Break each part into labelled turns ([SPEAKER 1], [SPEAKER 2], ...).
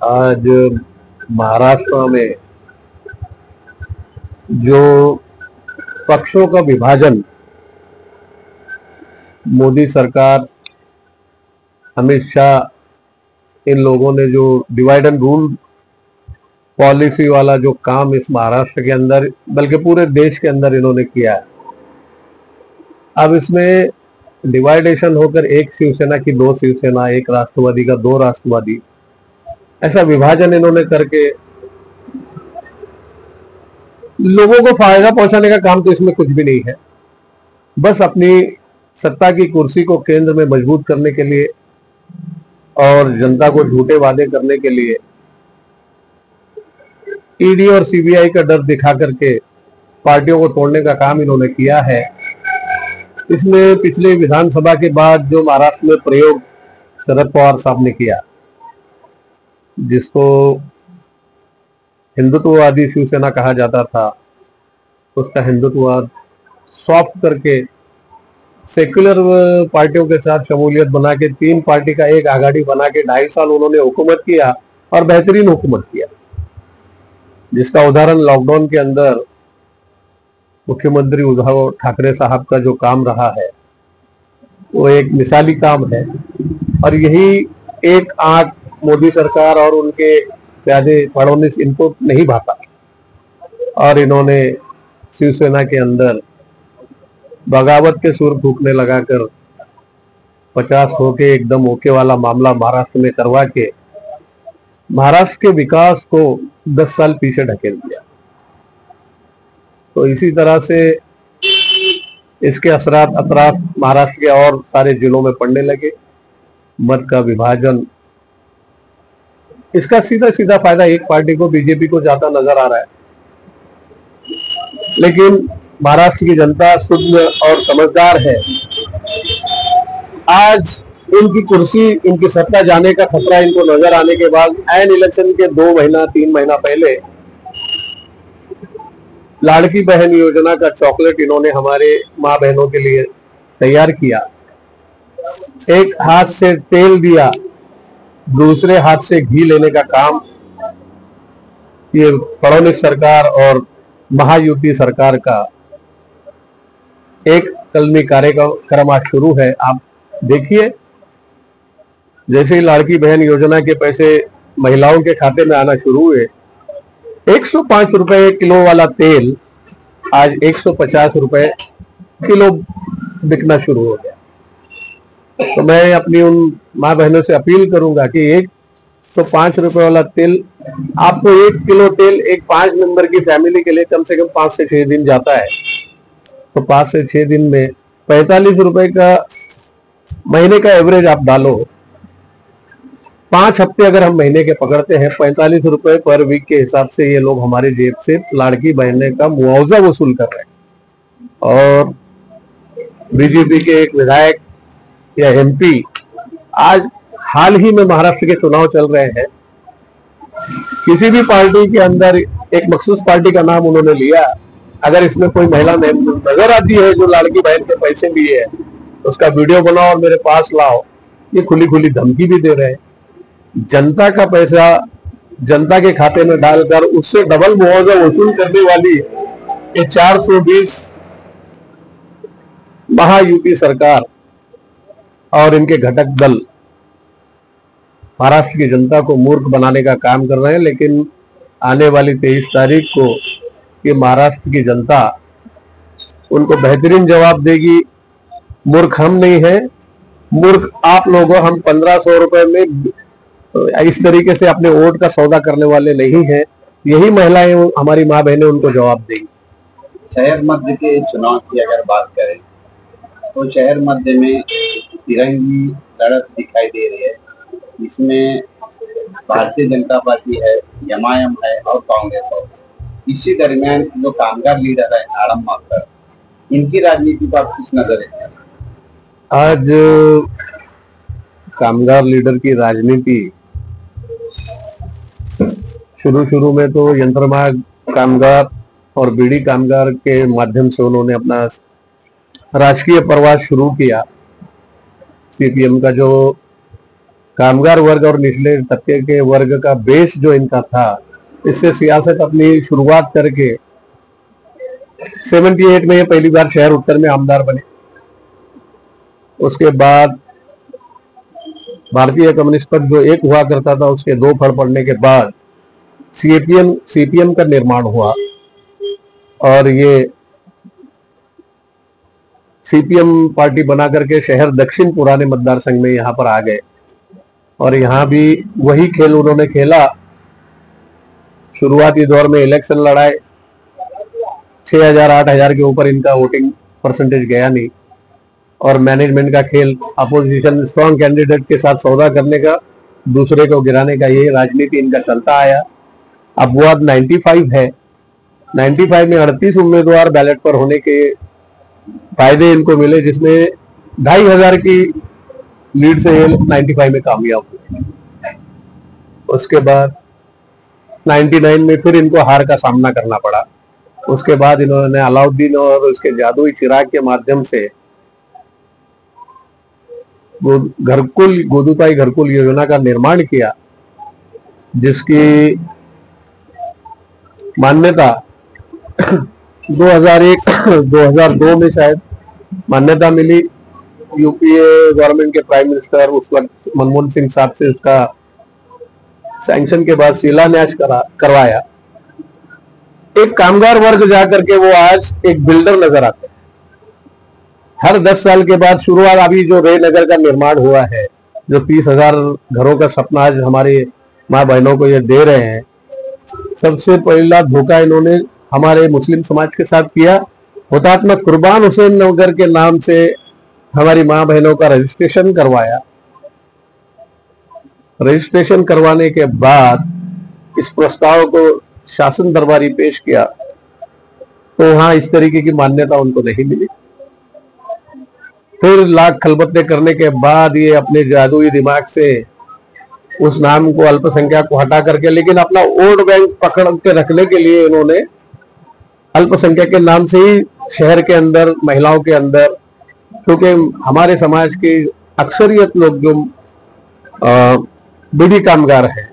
[SPEAKER 1] आज महाराष्ट्र में जो पक्षों का विभाजन मोदी सरकार, अमित शाह, इन लोगों ने जो डिवाइड एंड रूल पॉलिसी वाला जो काम इस महाराष्ट्र के अंदर बल्कि पूरे देश के अंदर इन्होंने किया है, अब इसमें डिवाइडेशन होकर एक शिवसेना की दो शिवसेना, एक राष्ट्रवादी का दो राष्ट्रवादी, ऐसा विभाजन इन्होंने करके लोगों को फायदा पहुंचाने का काम तो इसमें कुछ भी नहीं है। बस अपनी सत्ता की कुर्सी को केंद्र में मजबूत करने के लिए और जनता को झूठे वादे करने के लिए ईडी और सीबीआई का डर दिखा करके पार्टियों को तोड़ने का काम इन्होंने किया है। इसमें पिछले विधानसभा के बाद जो महाराष्ट्र में प्रयोग शरद पवार साहब ने किया, जिसको हिंदुत्ववादी शिवसेना कहा जाता था, उसका हिंदुत्ववाद सॉफ्ट करके सेक्युलर पार्टियों के साथ शमूलियत बना के 3 पार्टी का एक आघाड़ी बना के 2.5 साल उन्होंने हुकूमत किया और बेहतरीन हुकूमत किया, जिसका उदाहरण लॉकडाउन के अंदर मुख्यमंत्री उद्धव ठाकरे साहब का जो काम रहा है वो एक मिसाली काम है। और यही एक आंख मोदी सरकार और उनके प्यादे फडणवीस इनको नहीं भाता और इन्होंने शिवसेना के अंदर बगावत के सुर फूकने लगाकर 50 होके एकदम ओके वाला मामला महाराष्ट्र में करवा के महाराष्ट्र के विकास को 10 साल पीछे ढकेल दिया। तो इसी तरह से इसके असरात अतराफ महाराष्ट्र के और सारे जिलों में पड़ने लगे। मत का विभाजन, इसका सीधा सीधा फायदा एक पार्टी को, बीजेपी को जाता नजर आ रहा है, लेकिन महाराष्ट्र की जनता शुद्ध और समझदार है। आज इनकी कुर्सी, इनकी सत्ता जाने का खतरा इनको नजर आने के बाद ऐन इलेक्शन के 2 महीना 3 महीना पहले लाड़की बहन योजना का चॉकलेट इन्होंने हमारे माँ बहनों के लिए तैयार किया। एक हाथ से तेल दिया, दूसरे हाथ से घी लेने का काम ये फडणवीस सरकार और महायुति सरकार का एक कलमी कार्यक्रम आज शुरू है। आप देखिए, जैसे ही लाड़की बहन योजना के पैसे महिलाओं के खाते में आना शुरू हुए, 105 रुपए किलो वाला तेल आज 150 रुपए किलो बिकना शुरू हो गया। तो मैं अपनी उन माँ बहनों से अपील करूंगा कि 105 रुपए वाला तेल, आपको 1 किलो तेल एक 5 मेंबर की फैमिली के लिए कम से कम 5 से 6 दिन जाता है। तो 5 से 6 दिन में 45 रुपए का महीने का एवरेज आप डालो, 5 हफ्ते अगर हम महीने के पकड़ते हैं, 45 रुपए पर वीक के हिसाब से ये लोग हमारी जेब से लाड़की बहने का मुआवजा वसूल कर रहे हैं। और बीजेपी के एक विधायक या एमपी, आज हाल ही में महाराष्ट्र के चुनाव चल रहे हैं, किसी भी पार्टी के अंदर एक मखसूस पार्टी का नाम उन्होंने लिया, अगर इसमें कोई महिला नजर आती है जो लाड़की बहन के पैसे लिए है, उसका वीडियो बनाओ और मेरे पास लाओ, ये खुली खुली धमकी भी दे रहे हैं। जनता का पैसा जनता के खाते में डालकर उससे डबल मुआवजा वसूल करने वाली ये 420 महायुति सरकार और इनके घटक दल महाराष्ट्र की जनता को मूर्ख बनाने का काम कर रहे हैं। लेकिन आने वाली 23 तारीख को ये महाराष्ट्र की जनता उनको बेहतरीन जवाब देगी। मूर्ख हम नहीं है, मूर्ख आप लोगों, हम 1500 रुपए में इस तरीके से अपने वोट का सौदा करने वाले नहीं है। यही महिलाएं, हमारी माँ बहनें उनको जवाब देंगी।
[SPEAKER 2] शहर मध्य के चुनाव की अगर बात करें तो शहर मध्य में तिरंगी लड़त दिखाई दे रही है। इसमें भारतीय जनता पार्टी है, एमआईएम है और कांग्रेस है। इसी दरमियान जो कामगार लीडर है आड़म माकर, इनकी राजनीति पर किस नजर है?
[SPEAKER 1] आज कामगार लीडर की राजनीति शुरू में तो यंत्रमाग कामगार और बीड़ी कामगार के माध्यम से उन्होंने अपना राजकीय प्रवास शुरू किया। सीपीएम का जो कामगार वर्ग और निचले तबके के वर्ग का बेस जो इनका था, इससे सियासत अपनी शुरुआत करके 78 में ये पहली बार शहर उत्तर में आमदार बने। उसके बाद भारतीय कम्युनिस्ट पार्टी जो एक हुआ करता था, उसके दो फड़ पड़ने के बाद सीपीएम का निर्माण हुआ और ये सीपीएम पार्टी बना करके शहर दक्षिण पुराने मतदार संघ में यहां पर आ गए और यहां भी वही खेल उन्होंने खेला। शुरुआती दौर में इलेक्शन लड़ाए, 6000-8000 के ऊपर इनका वोटिंग परसेंटेज गया नहीं और मैनेजमेंट का खेल, अपोजिशन स्ट्रॉन्ग कैंडिडेट के साथ सौदा करने का, दूसरे को गिराने का, ये राजनीति इनका चलता आया। अब वो अब 95 है, 95 में 38 उम्मीदवार बैलेट पर होने के फायदे इनको मिले, जिसमें 2500 की लीड से 95 में कामयाब हुए। उसके बाद 99 में फिर इनको हार का सामना करना पड़ा। उसके बाद इन्होंने अलाउद्दीन और उसके जादुई चिराग के माध्यम से घरकुल गोदूताई घरकुल योजना का निर्माण किया, जिसकी मान्यता 2001-2002 में शायद मान्यता मिली। यूपीए गवर्नमेंट के प्राइम मिनिस्टर उस वक्त मनमोहन सिंह साहब से उसका सैंक्शन के बाद शिलान्यास करवाया। एक कामगार वर्ग जाकर के वो आज एक बिल्डर नजर आता है। हर 10 साल के बाद शुरुआत, अभी जो रे नगर का निर्माण हुआ है, जो 30,000 घरों का सपना आज हमारे माँ बहनों को ये दे रहे हैं, सबसे पहला धोखा इन्होंने हमारे मुस्लिम समाज के साथ किया। हुतात्मा कुर्बान हुसैन नगर के नाम से हमारी माँ बहनों का रजिस्ट्रेशन करवाया। रजिस्ट्रेशन करवाने के बाद इस प्रस्ताव को शासन दरबारी पेश किया तो वहां इस तरीके की मान्यता उनको नहीं मिली। फिर लाख खलबत्ते करने के बाद ये अपने जादुई दिमाग से उस नाम को अल्पसंख्यक को हटा करके, लेकिन अपना वोट बैंक पकड़ के रखने के लिए इन्होंने अल्पसंख्यक के नाम से ही शहर के अंदर, महिलाओं के अंदर, क्योंकि हमारे समाज की अक्सरियत लोग जो बीड़ी कामगार हैं,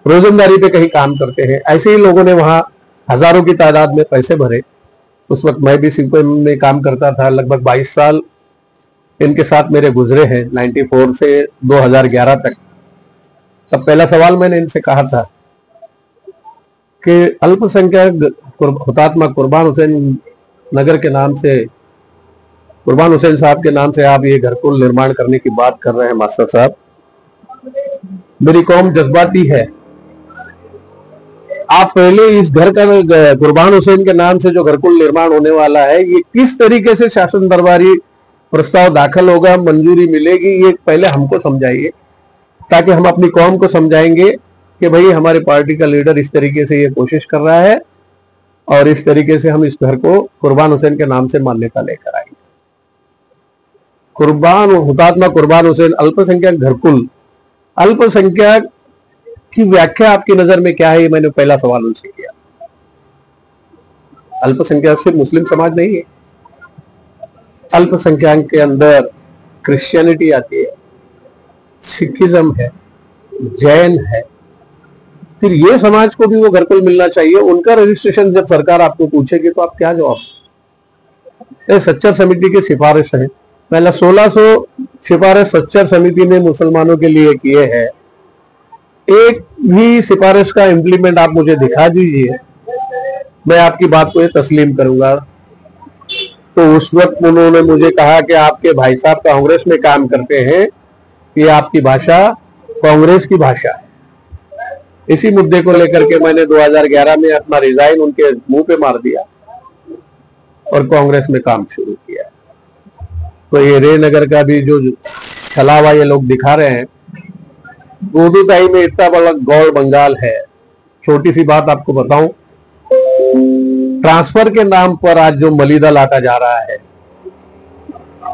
[SPEAKER 1] रोजंदारी पे कहीं काम करते हैं, ऐसे ही लोगों ने वहां हजारों की तादाद में पैसे भरे। उस वक्त मैं भी सीपीएम में काम करता था, लगभग 22 साल इनके साथ मेरे गुजरे हैं, 94 से 2011 तक। तब पहला सवाल मैंने इनसे कहा था कि अल्पसंख्यक हुतात्मा कुर्बान हुसैन नगर के नाम से, कुर्बान हुसैन साहब के नाम से आप ये घरकुल निर्माण करने की बात कर रहे हैं मास्टर साहब। मेरी कौम जज्बाती है, आप पहले इस घर का कुर्बान हुसैन के नाम से जो घरकुल निर्माण होने वाला है, ये किस तरीके से शासन दरबारी प्रस्ताव दाखिल होगा, मंजूरी मिलेगी, ये पहले हमको समझाइए, ताकि हम अपनी कौम को समझाएंगे कि भाई हमारे पार्टी का लीडर इस तरीके से ये कोशिश कर रहा है और इस तरीके से हम इस घर को कुर्बान हुसैन के नाम से मान्यता लेकर आएंगे। हुतात्मा कुर्बान हुसैन अल्पसंख्यक घरकुल, अल्पसंख्यक की व्याख्या आपकी नजर में क्या है, ये मैंने पहला सवाल उनसे किया। अल्पसंख्यक सिर्फ मुस्लिम समाज नहीं है, अल्पसंख्यक के अंदर क्रिश्चियनिटी आती है, सिखिज्म है, जैन है, फिर ये समाज को भी वो घरकुल मिलना चाहिए। उनका रजिस्ट्रेशन जब सरकार आपको पूछेगी तो आप क्या जवाब? सच्चर समिति की सिफारिश है, पहला 1600 सिफारिश सच्चर समिति ने मुसलमानों के लिए किए हैं। एक भी सिफारिश का इम्प्लीमेंट आप मुझे दिखा दीजिए, मैं आपकी बात को ये तस्लीम करूंगा। तो उस वक्त उन्होंने मुझे कहा कि आपके भाई साहब कांग्रेस में काम करते हैं, ये आपकी भाषा कांग्रेस की भाषा है। इसी मुद्दे को लेकर के मैंने 2011 में अपना रिजाइन उनके मुंह पे मार दिया और कांग्रेस में काम शुरू किया। तो ये रे नगर का भी जो छलावा ये लोग दिखा रहे हैं, गोदूताई में इतना बड़ा गौड़ बंगाल है। छोटी सी बात आपको बताऊं, ट्रांसफर के नाम पर आज जो मलिदा लाटा जा रहा है,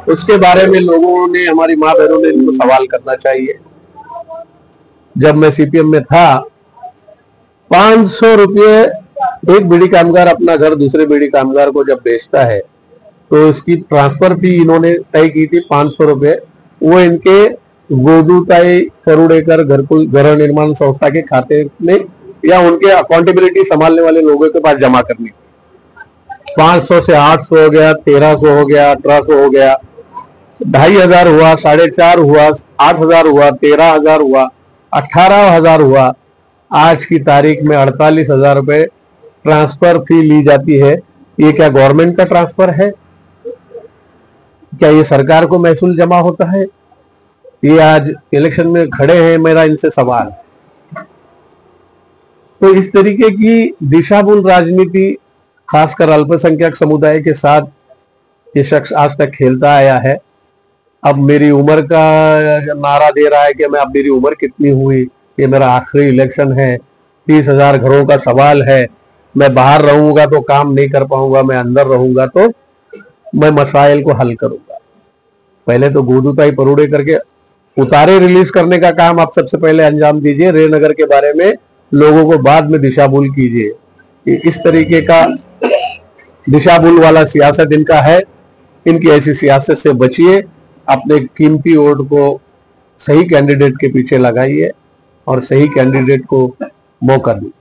[SPEAKER 1] उसके बारे में लोगों ने, हमारी माँ बहनों ने इनको सवाल करना चाहिए। जब मैं सीपीएम में था, 500 रुपये एक बीड़ी कामगार अपना घर दूसरे बीड़ी कामगार को जब बेचता है तो इसकी ट्रांसफर फी इन्होंने तय की थी 500 रुपये। वो इनके गोदूताई परुड़ेकर घर निर्माण संस्था के खाते में या उनके अकाउंटेबिलिटी संभालने वाले लोगों के पास जमा करनी। 500 से 800 हो गया, 1300 हो गया, 1800 हो गया, 2500 हुआ, 4,500 हुआ, 8,000 हुआ, 13,000 हुआ, 18,000 हुआ। आज की तारीख में 48,000 रुपए ट्रांसफर फी ली जाती है। ये क्या गवर्नमेंट का ट्रांसफर है? क्या ये सरकार को महसूल जमा होता है? ये आज इलेक्शन में खड़े हैं, मेरा इनसे सवाल। तो इस तरीके की दिशाभूल राजनीति खासकर अल्पसंख्यक समुदाय के साथ ये शख्स आज तक खेलता आया है। अब मेरी उम्र का नारा दे रहा है कि मैं अब मेरी उम्र कितनी हुई, ये मेरा आखिरी इलेक्शन है, 30,000 घरों का सवाल है, मैं बाहर रहूंगा तो काम नहीं कर पाऊंगा, मैं अंदर रहूंगा तो मैं मसाइल को हल करूंगा। पहले तो गोदूताई परुड़ेकर के उतारे रिलीज करने का काम आप सबसे पहले अंजाम दीजिए। रेनगर के बारे में लोगों को बाद में दिशाभूल कीजिए। इस तरीके का दिशाभूल वाला सियासत इनका है। इनकी ऐसी सियासत से बचिए, अपने कीमती वोट को सही कैंडिडेट के पीछे लगाइए और सही कैंडिडेट को मौका दीजिए।